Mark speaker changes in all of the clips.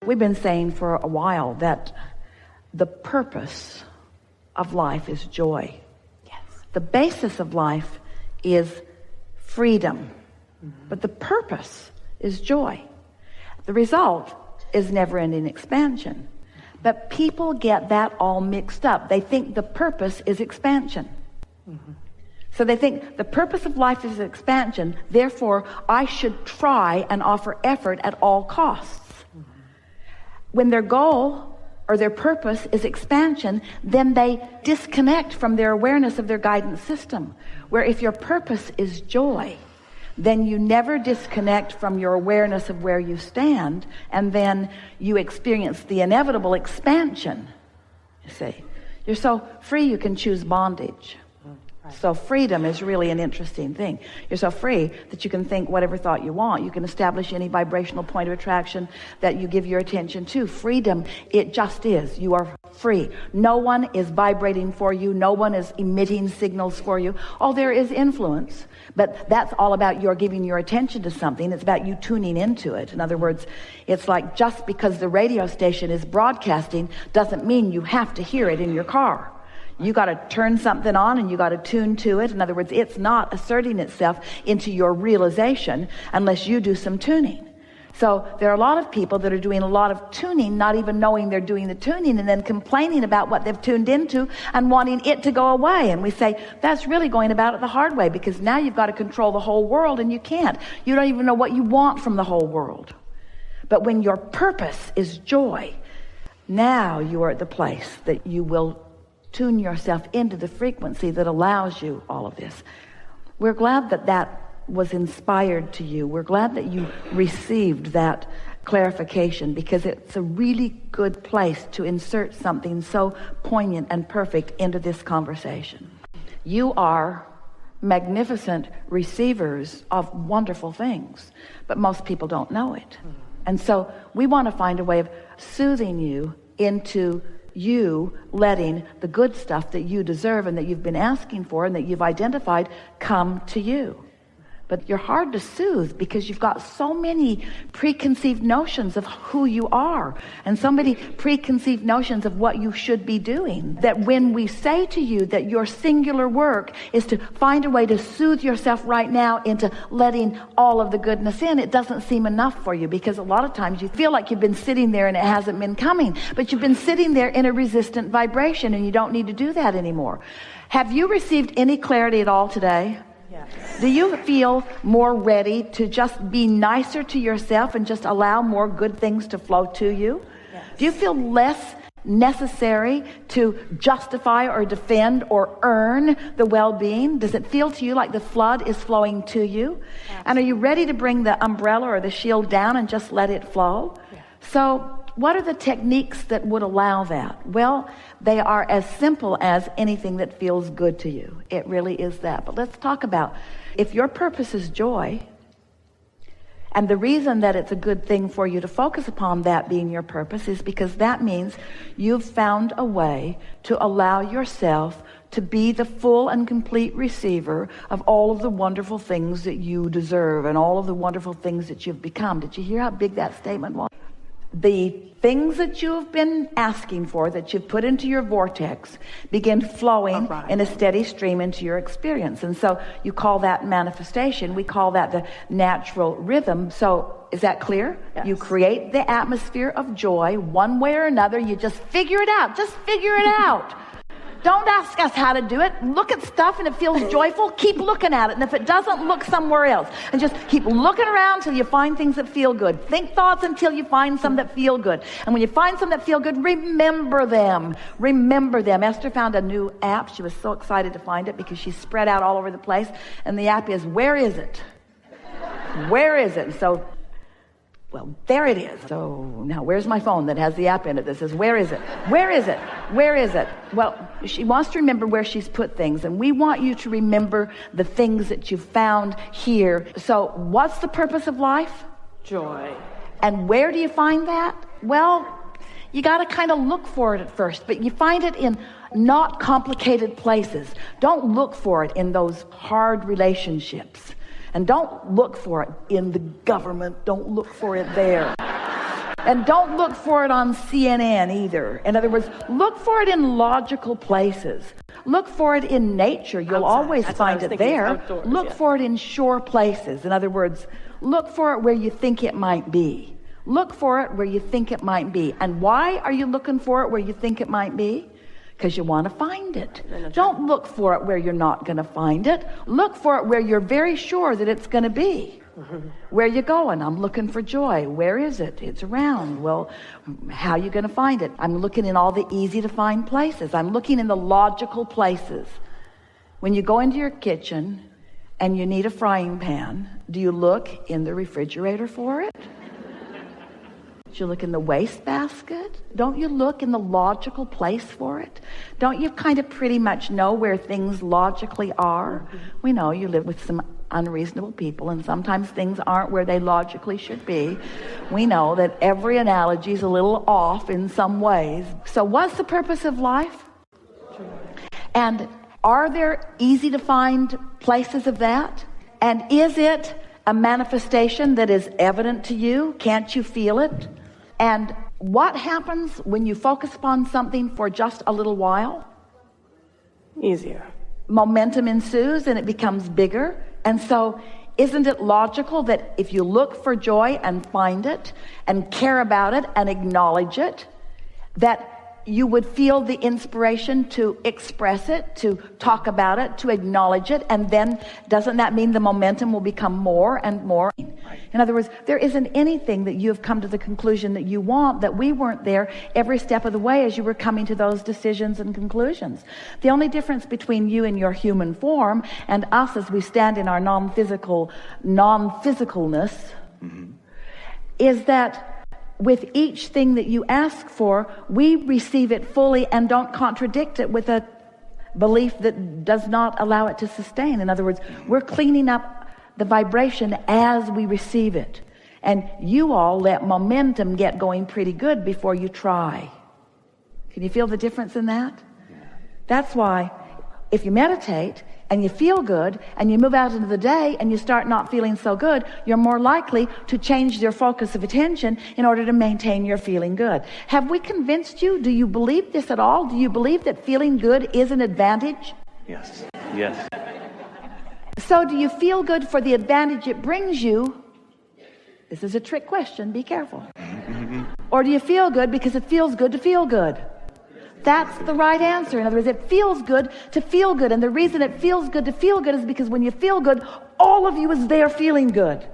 Speaker 1: We've been saying for a while that the purpose of life is joy.
Speaker 2: Yes.
Speaker 1: The basis of life is freedom. But the purpose is joy. The result is never-ending expansion. But people get that all mixed up. They think the purpose is expansion. So they think the purpose of life is expansion, therefore I should try and offer effort at all costs. When their goal or their purpose is expansion, then they disconnect from their awareness of their guidance system. Where if your purpose is joy, then you never disconnect from your awareness of where you stand, and then you experience the inevitable expansion. You see, you're so free you can choose bondage. So freedom is really an interesting thing. You're so free that you can think whatever thought you want. You can establish any vibrational point of attraction that you give your attention to. Freedom, it just is. You are free. No one is vibrating for you. No one is emitting signals for you. Oh, there is influence, but that's all about your giving your attention to something. It's about you tuning into it. In other words, it's like just because the radio station is broadcasting doesn't mean you have to hear it in your car. You got to turn something on and you got to tune to it. In other words, it's not asserting itself into your realization unless you do some tuning. So there are a lot of people that are doing a lot of tuning, not even knowing they're doing the tuning, and then complaining about what they've tuned into and wanting it to go away. And we say, that's really going about it the hard way, because now you've got to control the whole world, and you can't. You don't even know what you want from the whole world. But when your purpose is joy, now you are at the place that you will tune yourself into the frequency that allows you all of this. We're glad that that was inspired to you. We're glad that you received that clarification, because it's a really good place to insert something so poignant and perfect into this conversation. You are magnificent receivers of wonderful things, but most people don't know it. And so we want to find a way of soothing you into you letting the good stuff that you deserve and that you've been asking for and that you've identified come to you. But you're hard to soothe because you've got so many preconceived notions of who you are and so many preconceived notions of what you should be doing, that when we say to you that your singular work is to find a way to soothe yourself right now into letting all of the goodness in, it doesn't seem enough for you, because a lot of times you feel like you've been sitting there and it hasn't been coming, but you've been sitting there in a resistant vibration, and you don't need to do that anymore. Have you received any clarity at all today?
Speaker 2: Yes.
Speaker 1: Do you feel more ready to just be nicer to yourself and just allow more good things to flow to you?
Speaker 2: Yes.
Speaker 1: Do you feel less necessary to justify or defend or earn the well-being? Does it feel to you like the flood is flowing to you?
Speaker 2: Absolutely.
Speaker 1: And are you ready to bring the umbrella or the shield down and just let it flow?
Speaker 2: Yes.
Speaker 1: So what are the techniques that would allow that? Well, they are as simple as anything that feels good to you. It really is that. But let's talk about, if your purpose is joy, and the reason that it's a good thing for you to focus upon that being your purpose is because that means you've found a way to allow yourself to be the full and complete receiver of all of the wonderful things that you deserve and all of the wonderful things that you've become. Did you hear how big that statement was? The things that you've been asking for, that you've put into your vortex, begin flowing in a steady stream into your experience. And so you call that manifestation. We call that the natural rhythm. So is that clear?
Speaker 2: Yes.
Speaker 1: You create the atmosphere of joy one way or another. You just figure it out. Just figure it out. Don't ask us how to do it. Look at stuff and it feels joyful. Keep looking at it. And if it doesn't, look somewhere else. And just keep looking around until you find things that feel good. Think thoughts until you find some that feel good. And when you find some that feel good, remember them. Remember them. Esther found a new app. She was so excited to find it because she's spread out all over the place. And the app is, where is it? Where is it? So, well, there it is. So now where's my phone that has the app in it that says, where is it? Where is it? Where is it? Well, she wants to remember where she's put things, and we want you to remember the things that you've found here. So what's the purpose of life?
Speaker 2: Joy.
Speaker 1: And where do you find that? Well, you got to kind of look for it at first, but you find it in not complicated places. Don't look for it in those hard relationships. And don't look for it in the government. Don't look for it there. And don't look for it on CNN either. In other words, look for it in logical places. Look for it in nature. You'll always find it there.
Speaker 2: Outdoors,
Speaker 1: look for it in sure places. In other words, look for it where you think it might be. Look for it where you think it might be. And why are you looking for it where you think it might be? Because you want to find it. Don't look for it where you're not going to find it. Look for it where you're very sure that it's going to be. Where you going? I'm looking for joy. Where is it? It's around. Well, how are you going to find it? I'm looking in all the easy to find places. I'm looking in the logical places. When you go into your kitchen and you need a frying pan, do you look in the refrigerator for it? Do you look in the wastebasket? Don't you look in the logical place for it? Don't you kind of pretty much know where things logically are? We know you live with some unreasonable people, and sometimes things aren't where they logically should be. We know that every analogy is a little off in some ways. So what's the purpose of life? And are there easy to find places of that? And is it a manifestation that is evident to you? Can't you feel it? And what happens when you focus upon something for just a little while?
Speaker 2: Easier.
Speaker 1: Momentum ensues and it becomes bigger. And so isn't it logical that if you look for joy and find it and care about it and acknowledge it, that you would feel the inspiration to express it, to talk about it, to acknowledge it, and then doesn't that mean the momentum will become more and more? In other words, there isn't anything that you have come to the conclusion that you want that we weren't there every step of the way as you were coming to those decisions and conclusions. The only difference between you and your human form and us as we stand in our non-physicalness is that with each thing that you ask for, we receive it fully and don't contradict it with a belief that does not allow it to sustain. In other words, we're cleaning up the vibration as we receive it. And you all let momentum get going pretty good before you try. Can you feel the difference in that? That's why if you meditate and you feel good and you move out into the day and you start not feeling so good, you're more likely to change your focus of attention in order to maintain your feeling good. Have we convinced you? Do you believe this at all? Do you believe that feeling good is an advantage?
Speaker 3: Yes. Yes.
Speaker 1: So do you feel good for the advantage it brings you? This is a trick question. Be careful. Or do you feel good because it feels good to feel good? That's the right answer. In other words, it feels good to feel good. And the reason it feels good to feel good is because when you feel good, all of you is there feeling good.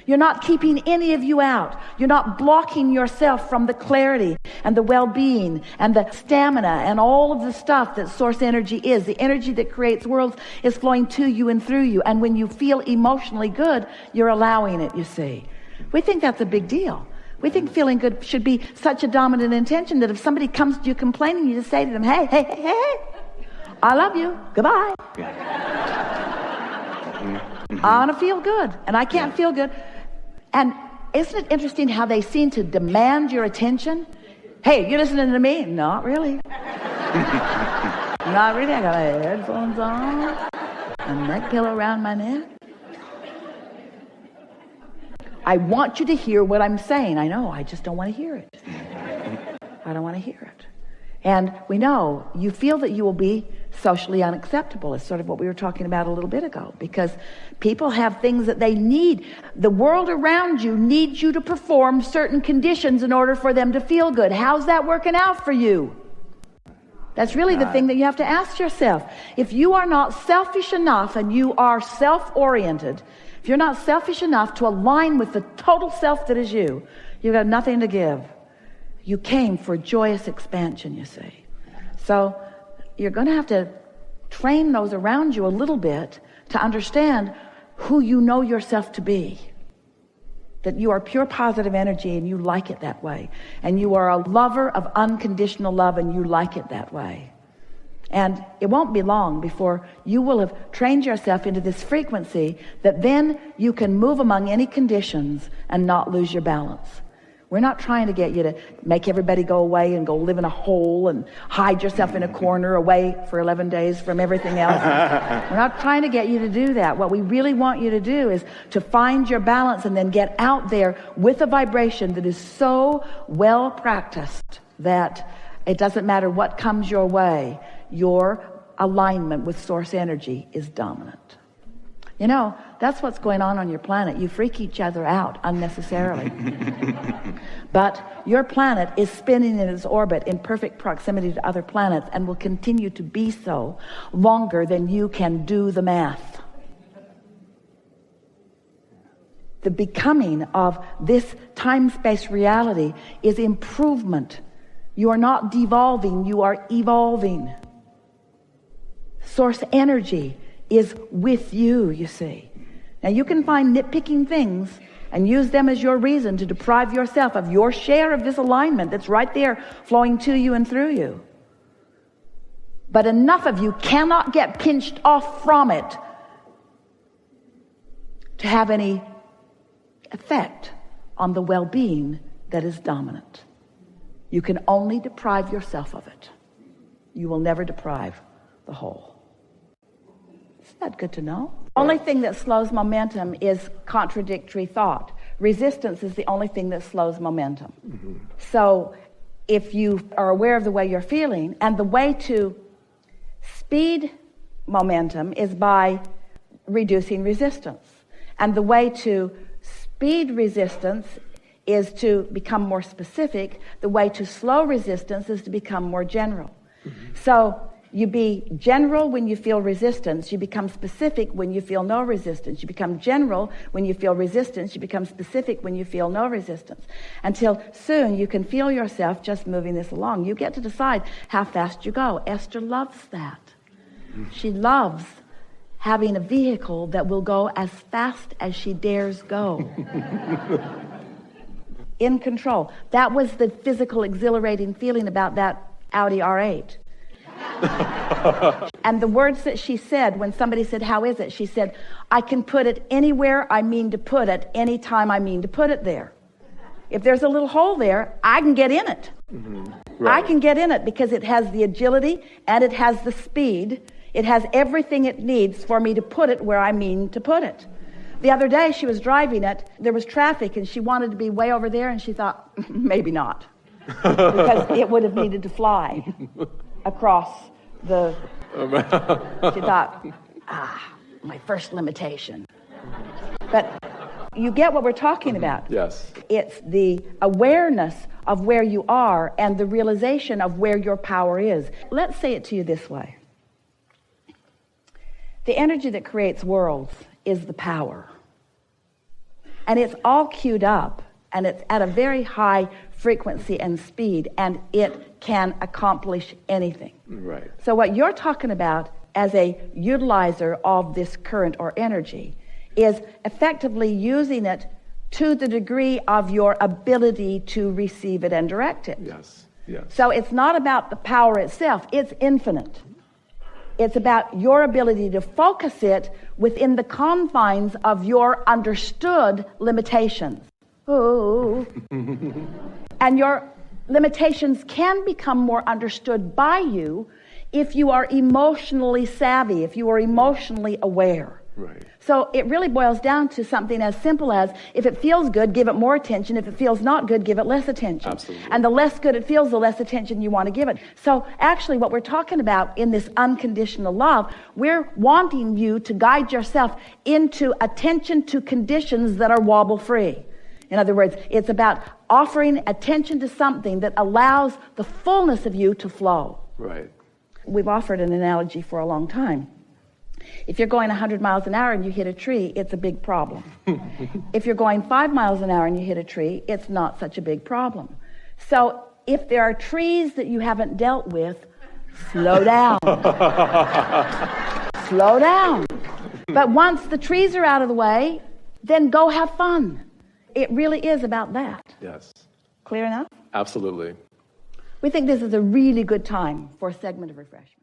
Speaker 1: You're not keeping any of you out. You're not blocking yourself from the clarity and the well-being and the stamina and all of the stuff that source energy is. The energy that creates worlds is flowing to you and through you. And when you feel emotionally good, you're allowing it, you see. We think that's a big deal. We think feeling good should be such a dominant intention that if somebody comes to you complaining, you just say to them, hey, hey, hey, hey, I love you. Goodbye. I want to feel good, and I can't feel good. And isn't it interesting how they seem to demand your attention? Hey, you listening to me? Not really. Not really. I got my headphones on, a neck pillow around my neck. I want you to hear what I'm saying. I know, I just don't want to hear it. I don't want to hear it. And we know you feel that you will be socially unacceptable. It's sort of what we were talking about a little bit ago, because people have things that they need. The world around you needs you to perform certain conditions in order for them to feel good. How's that working out for you? That's really the thing that you have to ask yourself. If you are not selfish enough and you are self-oriented, if you're not selfish enough to align with the total self that is you, you've got nothing to give. You came for joyous expansion, you see. So you're going to have to train those around you a little bit to understand who you know yourself to be. That you are pure positive energy and you like it that way. And you are a lover of unconditional love and you like it that way. And it won't be long before you will have trained yourself into this frequency that then you can move among any conditions and not lose your balance. We're not trying to get you to make everybody go away and go live in a hole and hide yourself in a corner away for 11 days from everything else. We're not trying to get you to do that. What we really want you to do is to find your balance and then get out there with a vibration that is so well practiced that it doesn't matter what comes your way, your alignment with source energy is dominant. You know, that's what's going on your planet. You freak each other out unnecessarily. But your planet is spinning in its orbit in perfect proximity to other planets and will continue to be so longer than you can do the math. The becoming of this time-space reality is improvement. You are not devolving, you are evolving. Source energy is with you, you see. Now you can find nitpicking things and use them as your reason to deprive yourself of your share of this alignment that's right there flowing to you and through you. But enough of you cannot get pinched off from it to have any effect on the well-being that is dominant. You can only deprive yourself of it. You will never deprive the whole. Isn't that good to know? Only thing that slows momentum is contradictory thought. Resistance is the only thing that slows momentum. Mm-hmm. So if you are aware of the way you're feeling, and the way to speed momentum is by reducing resistance. And the way to speed resistance is to become more specific. The way to slow resistance is to become more general. Mm-hmm. So you be general when you feel resistance. You become specific when you feel no resistance. You become general when you feel resistance. You become specific when you feel no resistance. Until soon you can feel yourself just moving this along. You get to decide how fast you go. Esther loves that. She loves having a vehicle that will go as fast as she dares go. In control. That was the physical exhilarating feeling about that Audi R8. And the words that she said when somebody said, how is it? She said, I can put it anywhere I mean to put it, anytime I mean to put it there. If there's a little hole there, I can get in it. Mm-hmm. Right. I can get in it because it has the agility and it has the speed. It has everything it needs for me to put it where I mean to put it. The other day she was driving it, there was traffic and she wanted to be way over there and she thought, maybe not. Because it would have needed to fly across the... She thought, my first limitation. But you get what we're talking about.
Speaker 3: Yes.
Speaker 1: It's the awareness of where you are and the realization of where your power is. Let's say it to you this way. The energy that creates worlds is the power. And it's all queued up, and it's at a very high frequency and speed, and it can accomplish anything.
Speaker 3: Right.
Speaker 1: So what you're talking about as a utilizer of this current or energy is effectively using it to the degree of your ability to receive it and direct it.
Speaker 3: Yes, yes.
Speaker 1: So it's not about the power itself, it's infinite. It's about your ability to focus it within the confines of your understood limitations. Ooh. And your limitations can become more understood by you if you are emotionally savvy, if you are emotionally aware.
Speaker 3: Right.
Speaker 1: So it really boils down to something as simple as, if it feels good, give it more attention. If it feels not good, give it less attention.
Speaker 3: Absolutely.
Speaker 1: And the less good it feels, the less attention you want to give it. So actually what we're talking about in this unconditional love, we're wanting you to guide yourself into attention to conditions that are wobble-free. In other words, it's about offering attention to something that allows the fullness of you to flow.
Speaker 3: Right.
Speaker 1: We've offered an analogy for a long time. If you're going 100 miles an hour and you hit a tree, it's a big problem. If you're going 5 miles an hour and you hit a tree, it's not such a big problem. So if there are trees that you haven't dealt with, slow down. Slow down. But once the trees are out of the way, then go have fun. It really is about that.
Speaker 3: Yes.
Speaker 1: Clear enough?
Speaker 3: Absolutely.
Speaker 1: We think this is a really good time for a segment of refreshment.